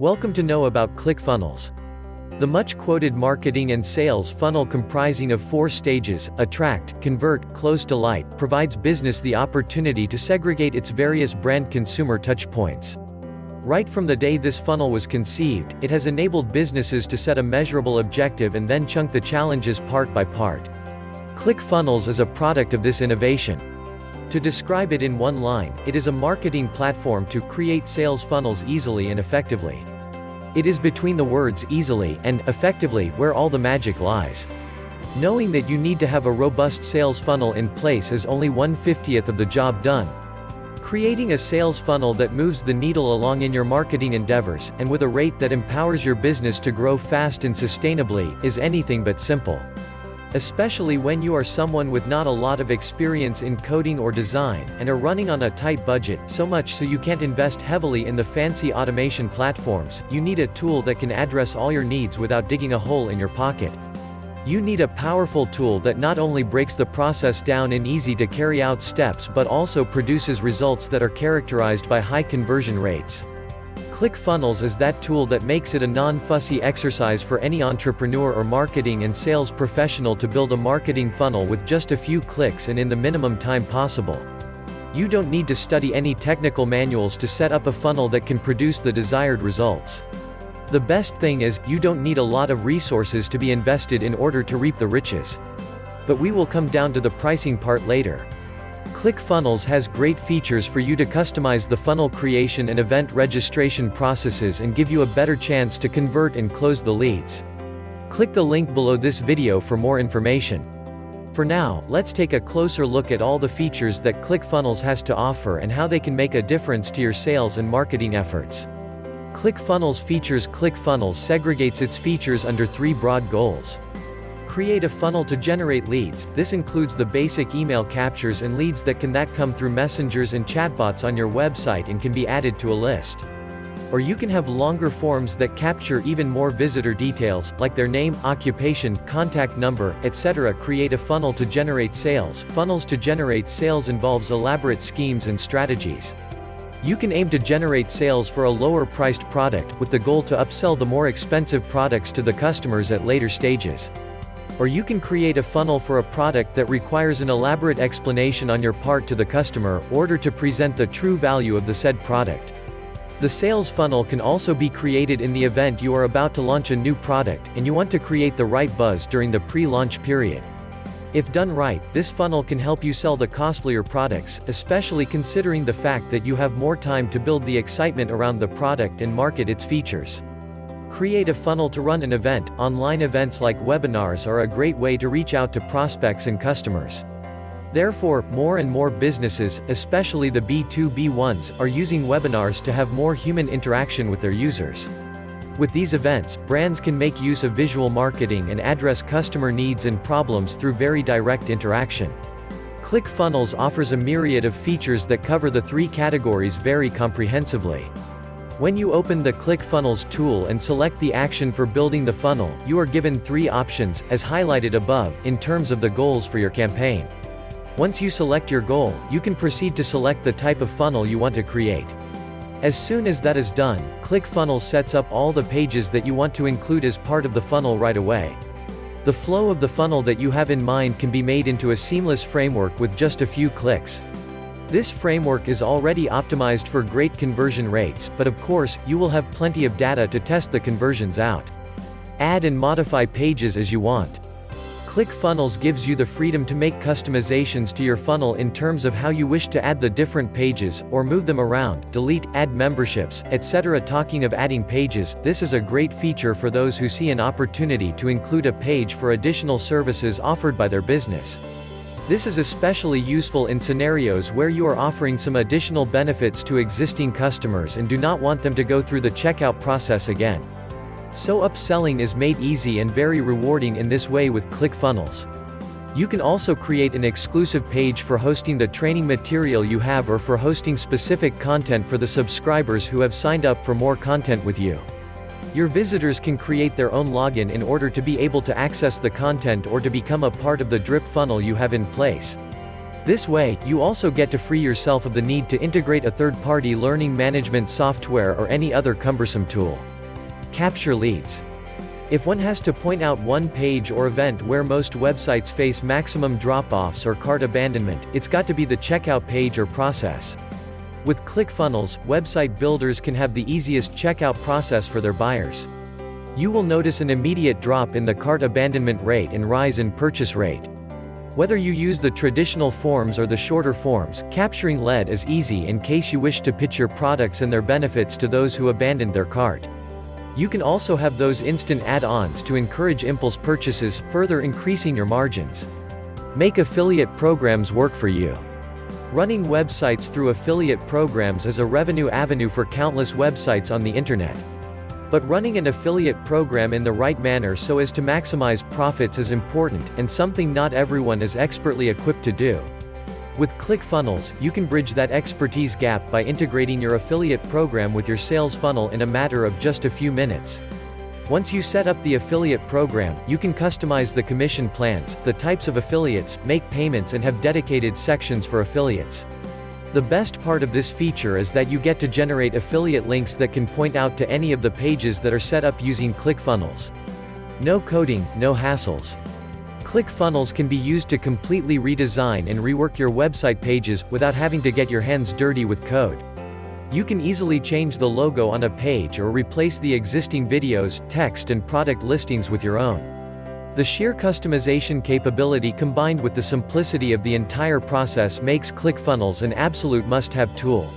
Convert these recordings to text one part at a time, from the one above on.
Welcome to know about Clickfunnels. The much-quoted marketing and sales funnel comprising of 4 stages: attract, convert, close, delight, provides business the opportunity to segregate its various brand consumer touchpoints. Right from the day this funnel was conceived, it has enabled businesses to set a measurable objective and then chunk the challenges part by part. Clickfunnels is a product of this innovation. To describe it in one line, it is a marketing platform to create sales funnels easily and effectively. It is between the words easily and effectively where all the magic lies. Knowing that you need to have a robust sales funnel in place is only 1/50th of the job done. Creating a sales funnel that moves the needle along in your marketing endeavors, and with a rate that empowers your business to grow fast and sustainably, is anything but simple. Especially when you are someone with not a lot of experience in coding or design, and are running on a tight budget, so much so you can't invest heavily in the fancy automation platforms. You need a tool that can address all your needs without digging a hole in your pocket. You need a powerful tool that not only breaks the process down in easy to carry out steps but also produces results that are characterized by high conversion rates. Clickfunnels is that tool that makes it a non-fussy exercise for any entrepreneur or marketing and sales professional to build a marketing funnel with just a few clicks and in the minimum time possible. You don't need to study any technical manuals to set up a funnel that can produce the desired results. The best thing is, you don't need a lot of resources to be invested in order to reap the riches. But we will come down to the pricing part later. Clickfunnels has great features for you to customize the funnel creation and event registration processes and give you a better chance to convert and close the leads. Click the link below this video for more information. For now, let's take a closer look at all the features that Clickfunnels has to offer and how they can make a difference to your sales and marketing efforts. Clickfunnels features. Clickfunnels segregates its features under 3 broad goals. Create a funnel to generate leads. This includes the basic email captures and leads that come through messengers and chatbots on your website and can be added to a list. Or you can have longer forms that capture even more visitor details, like their name, occupation, contact number, etc. Create a funnel to generate sales. Funnels to generate sales involves elaborate schemes and strategies. You can aim to generate sales for a lower priced product, with the goal to upsell the more expensive products to the customers at later stages. Or you can create a funnel for a product that requires an elaborate explanation on your part to the customer, in order to present the true value of the said product. The sales funnel can also be created in the event you are about to launch a new product, and you want to create the right buzz during the pre-launch period. If done right, this funnel can help you sell the costlier products, especially considering the fact that you have more time to build the excitement around the product and market its features. Create a funnel to run an event. Online events like webinars are a great way to reach out to prospects and customers. Therefore, more and more businesses, especially the B2B ones, are using webinars to have more human interaction with their users. With these events, brands can make use of visual marketing and address customer needs and problems through very direct interaction. Clickfunnels offers a myriad of features that cover the 3 categories very comprehensively. When you open the Clickfunnels tool and select the action for building the funnel, you are given 3 options, as highlighted above, in terms of the goals for your campaign. Once you select your goal, you can proceed to select the type of funnel you want to create. As soon as that is done, Clickfunnels sets up all the pages that you want to include as part of the funnel right away. The flow of the funnel that you have in mind can be made into a seamless framework with just a few clicks. This framework is already optimized for great conversion rates, but of course, you will have plenty of data to test the conversions out. Add and modify pages as you want. Clickfunnels gives you the freedom to make customizations to your funnel in terms of how you wish to add the different pages, or move them around, delete, add memberships, etc. Talking of adding pages, this is a great feature for those who see an opportunity to include a page for additional services offered by their business. This is especially useful in scenarios where you are offering some additional benefits to existing customers and do not want them to go through the checkout process again. So upselling is made easy and very rewarding in this way with Clickfunnels. You can also create an exclusive page for hosting the training material you have, or for hosting specific content for the subscribers who have signed up for more content with you. Your visitors can create their own login in order to be able to access the content or to become a part of the drip funnel you have in place. This way, you also get to free yourself of the need to integrate a third-party learning management software or any other cumbersome tool. Capture leads. If one has to point out one page or event where most websites face maximum drop-offs or cart abandonment, it's got to be the checkout page or process. With Clickfunnels, website builders can have the easiest checkout process for their buyers. You will notice an immediate drop in the cart abandonment rate and rise in purchase rate. Whether you use the traditional forms or the shorter forms, capturing lead is easy in case you wish to pitch your products and their benefits to those who abandoned their cart. You can also have those instant add-ons to encourage impulse purchases, further increasing your margins. Make affiliate programs work for you. Running websites through affiliate programs is a revenue avenue for countless websites on the internet. But running an affiliate program in the right manner so as to maximize profits is important, and something not everyone is expertly equipped to do. With Clickfunnels, you can bridge that expertise gap by integrating your affiliate program with your sales funnel in a matter of just a few minutes. Once you set up the affiliate program, you can customize the commission plans, the types of affiliates, make payments and have dedicated sections for affiliates. The best part of this feature is that you get to generate affiliate links that can point out to any of the pages that are set up using Clickfunnels. No coding, no hassles. Clickfunnels can be used to completely redesign and rework your website pages without having to get your hands dirty with code. You can easily change the logo on a page or replace the existing videos, text and product listings with your own. The sheer customization capability combined with the simplicity of the entire process makes Clickfunnels an absolute must-have tool.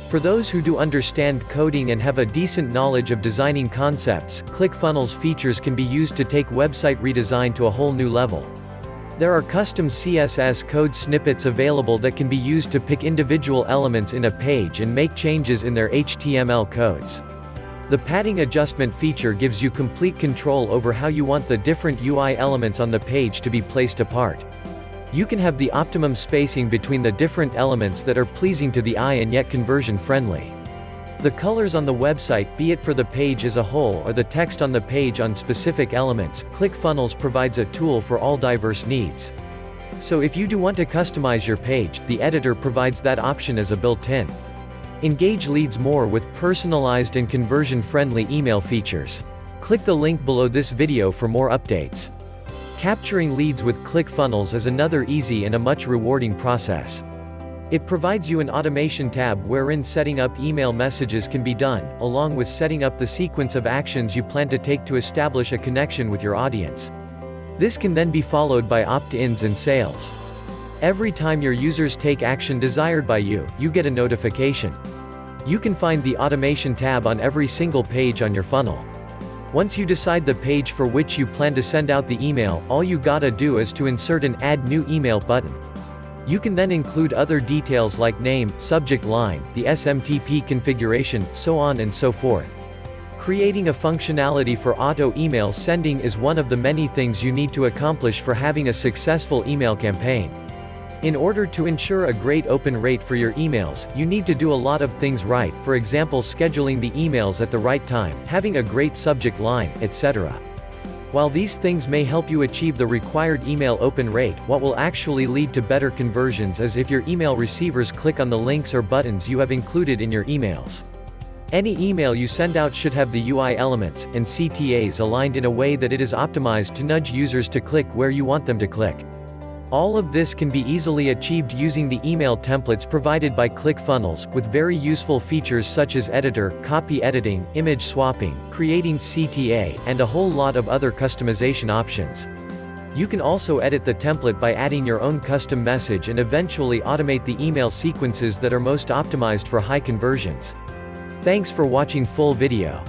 For those who do understand coding and have a decent knowledge of designing concepts, Clickfunnels features can be used to take website redesign to a whole new level. There are custom CSS code snippets available that can be used to pick individual elements in a page and make changes in their HTML codes. The padding adjustment feature gives you complete control over how you want the different UI elements on the page to be placed apart. You can have the optimum spacing between the different elements that are pleasing to the eye and yet conversion friendly. The colors on the website, be it for the page as a whole or the text on the page on specific elements, Clickfunnels provides a tool for all diverse needs. So if you do want to customize your page, the editor provides that option as a built-in. Engage leads more with personalized and conversion-friendly email features. Click the link below this video for more updates. Capturing leads with Clickfunnels is another easy and a much rewarding process. It provides you an automation tab wherein setting up email messages can be done, along with setting up the sequence of actions you plan to take to establish a connection with your audience. This can then be followed by opt-ins and sales. Every time your users take action desired by you, you get a notification. You can find the automation tab on every single page on your funnel. Once you decide the page for which you plan to send out the email, all you gotta do is to insert an Add New Email button. You can then include other details like name, subject line, the SMTP configuration, so on and so forth. Creating a functionality for auto email sending is one of the many things you need to accomplish for having a successful email campaign. In order to ensure a great open rate for your emails, you need to do a lot of things right, for example scheduling the emails at the right time, having a great subject line, etc. While these things may help you achieve the required email open rate, what will actually lead to better conversions is if your email receivers click on the links or buttons you have included in your emails. Any email you send out should have the UI elements and CTAs aligned in a way that it is optimized to nudge users to click where you want them to click. All of this can be easily achieved using the email templates provided by Clickfunnels, with very useful features such as editor, copy editing, image swapping, creating CTA, and a whole lot of other customization options. You can also edit the template by adding your own custom message and eventually automate the email sequences that are most optimized for high conversions. Thanks for watching full video.